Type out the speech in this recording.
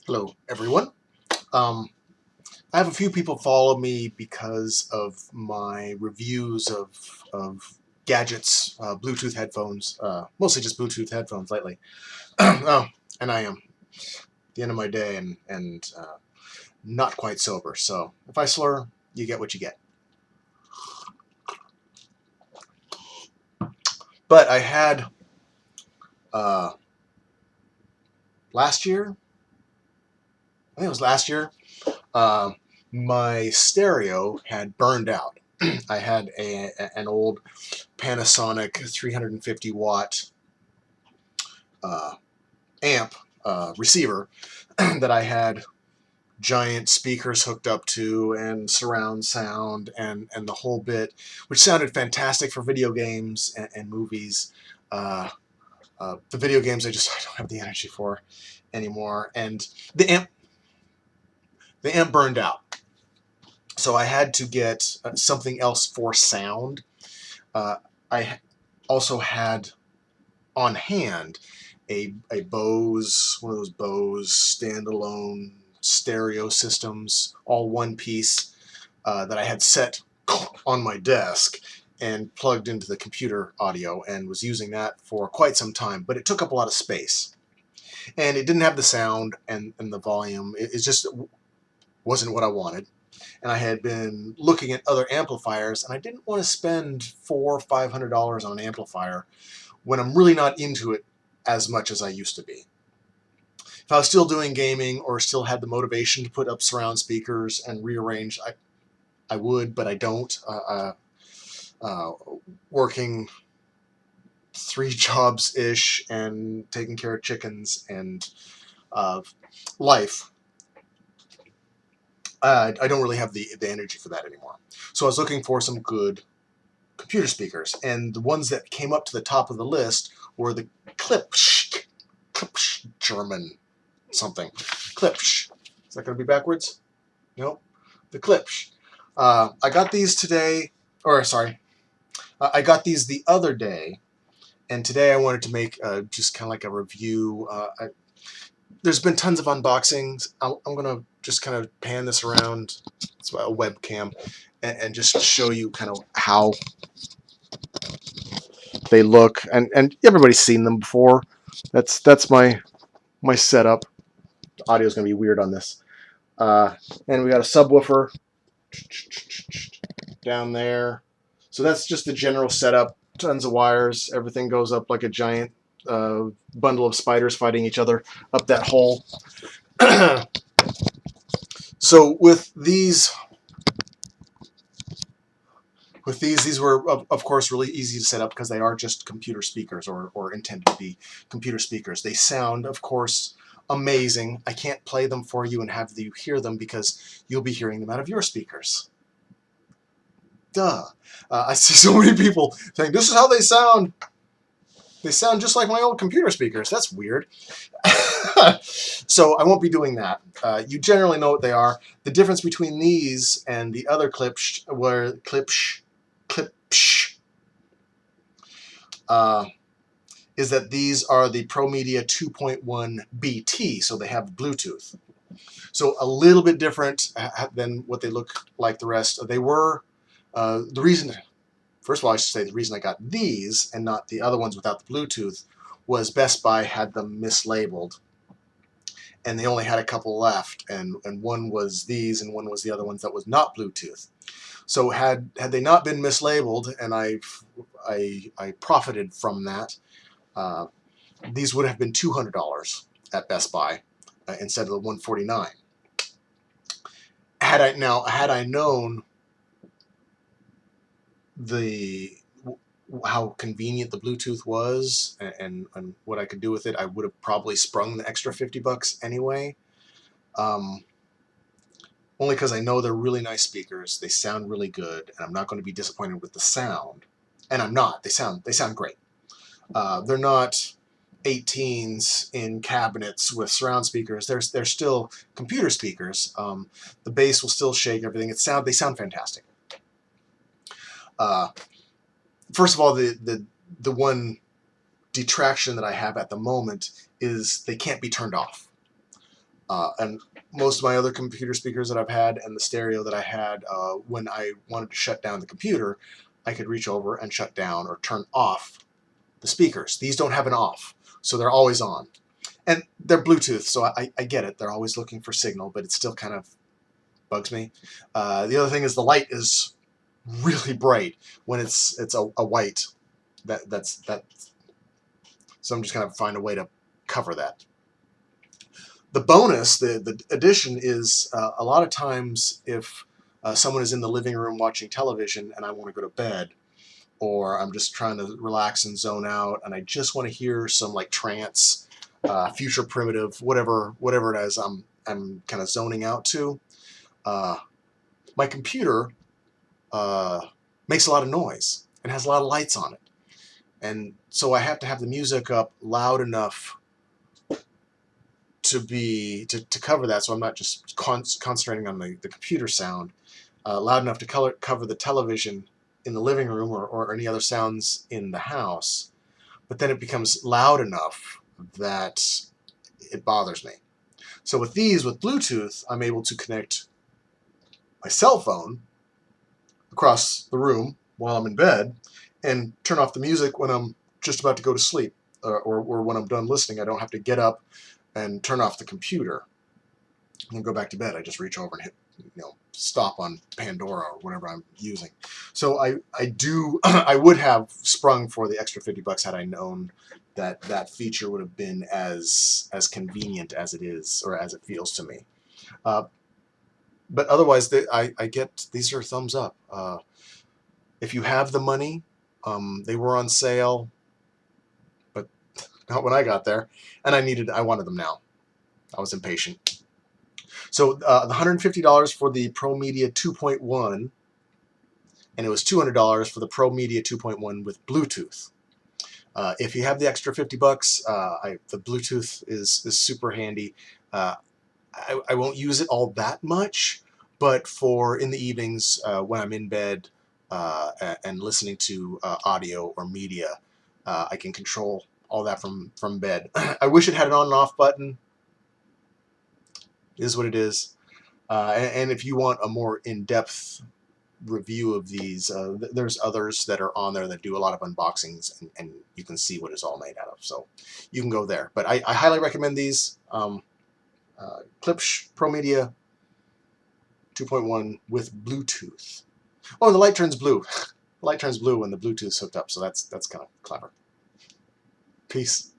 Hello, everyone. I have a few people follow me because of my reviews of gadgets, Bluetooth headphones, mostly just Bluetooth headphones lately. Oh, and I am at the end of my day and not quite sober. So if I slur, you get what you get. But I had uh, last year. I think it was last year. Uh, my stereo had burned out. I had an old Panasonic 350 watt uh, amp receiver that I had giant speakers hooked up to and surround sound and the whole bit, which sounded fantastic for video games and movies. The video games I don't have the energy for anymore, and the amp the amp burned out, so I had to get something else for sound. Uh, I also had on hand a Bose, one of those Bose standalone stereo systems, all one piece, that I had set on my desk and plugged into the computer audio and was using that for quite some time, but it took up a lot of space. And it didn't have the sound and the volume. It just wasn't what I wanted. And I had been looking at other amplifiers, and I didn't want to spend $400 or $500 on an amplifier when I'm really not into it as much as I used to be. If I was still doing gaming or still had the motivation to put up surround speakers and rearrange, I would, but I don't. Uh, Working 3 jobs-ish and taking care of chickens and uh, life, I don't really have the energy for that anymore. So I was looking for some good computer speakers, and the ones that came up to the top of the list were the Klipsch German something. Klipsch. Is that going to be backwards? Nope. The Klipsch. I got these today, or sorry, I got these the other day, and today I wanted to make just kind of like a review. There's been tons of unboxings. I'm going to just kind of pan this around. It's a webcam, and just show you kind of how they look. And everybody's seen them before. That's my setup. The audio is going to be weird on this. And we got a subwoofer down there. So that's just the general setup. Tons of wires. Everything goes up like a giant bundle of spiders fighting each other up that hole. So these were of course really easy to set up because they are just computer speakers, or intended to be computer speakers. They sound, of course, amazing. I can't play them for you and have you hear them because you'll be hearing them out of your speakers. Duh. I see so many people saying, this is how they sound. They sound just like my old computer speakers. That's weird. So I won't be doing that. You generally know what they are. The difference between these and the other Klipsch, uh, is that these are the ProMedia 2.1 BT, so they have Bluetooth. So a little bit different than what they look like the rest. They were, the reason, first of all, I should say the reason I got these and not the other ones without the Bluetooth was Best Buy had them mislabeled, and they only had a couple left, and one was these and one was the other ones that was not Bluetooth. So had they not been mislabeled, and I profited from that, these would have been $200 at Best Buy instead of the $149. Had I known the how convenient the Bluetooth was and what I could do with it, I would have probably sprung the extra $50 anyway. Only because I know they're really nice speakers. They sound really good, and I'm not going to be disappointed with the sound. And I'm not. They sound great. They're not 18s in cabinets with surround speakers. They're still computer speakers. The bass will still shake everything. They sound fantastic. First of all, the one detraction that I have at the moment is they can't be turned off. And most of my other computer speakers that I've had and the stereo that I had, when I wanted to shut down the computer, I could reach over and shut down or turn off the speakers. These don't have an off, so they're always on. And they're Bluetooth, so I get it. They're always looking for signal, but it still kind of bugs me. The other thing is the light is really bright when it's a white. That's so I'm just gonna find a way to cover that. The bonus, the addition is a lot of times if someone is in the living room watching television and I want to go to bed, or I'm just trying to relax and zone out and I just want to hear some like trance, future primitive, whatever it is I'm kind of zoning out to, my computer makes a lot of noise and has a lot of lights on it. And so I have to have the music up loud enough to cover that, so I'm not just concentrating on the computer sound, loud enough to cover the television in the living room or any other sounds in the house, but then it becomes loud enough that it bothers me. So with Bluetooth, I'm able to connect my cell phone across the room while I'm in bed and turn off the music when I'm just about to go to sleep, or when I'm done listening. I don't have to get up and turn off the computer and then go back to bed. I just reach over and hit, stop on Pandora or whatever I'm using. So I do I would have sprung for the extra $50 had I known that feature would have been as convenient as it is, or as it feels to me. But otherwise, I get these are thumbs up. If you have the money, they were on sale, but not when I got there, and I wanted them now. I was impatient. So the $150 for the ProMedia 2.1, and it was $200 for the ProMedia 2.1 with Bluetooth. If you have the extra $50, the Bluetooth is super handy. I won't use it all that much, but for in the evenings when I'm in bed and listening to audio or media, I can control all that from bed. I wish it had an on and off button. It is what it is. And if you want a more in-depth review of these, there's others that are on there that do a lot of unboxings, and you can see what it's all made out of. So you can go there. But I highly recommend these. Klipsch ProMedia 2.1 with Bluetooth. Oh, and the light turns blue. The light turns blue when the Bluetooth's hooked up, so that's kind of clever. Peace.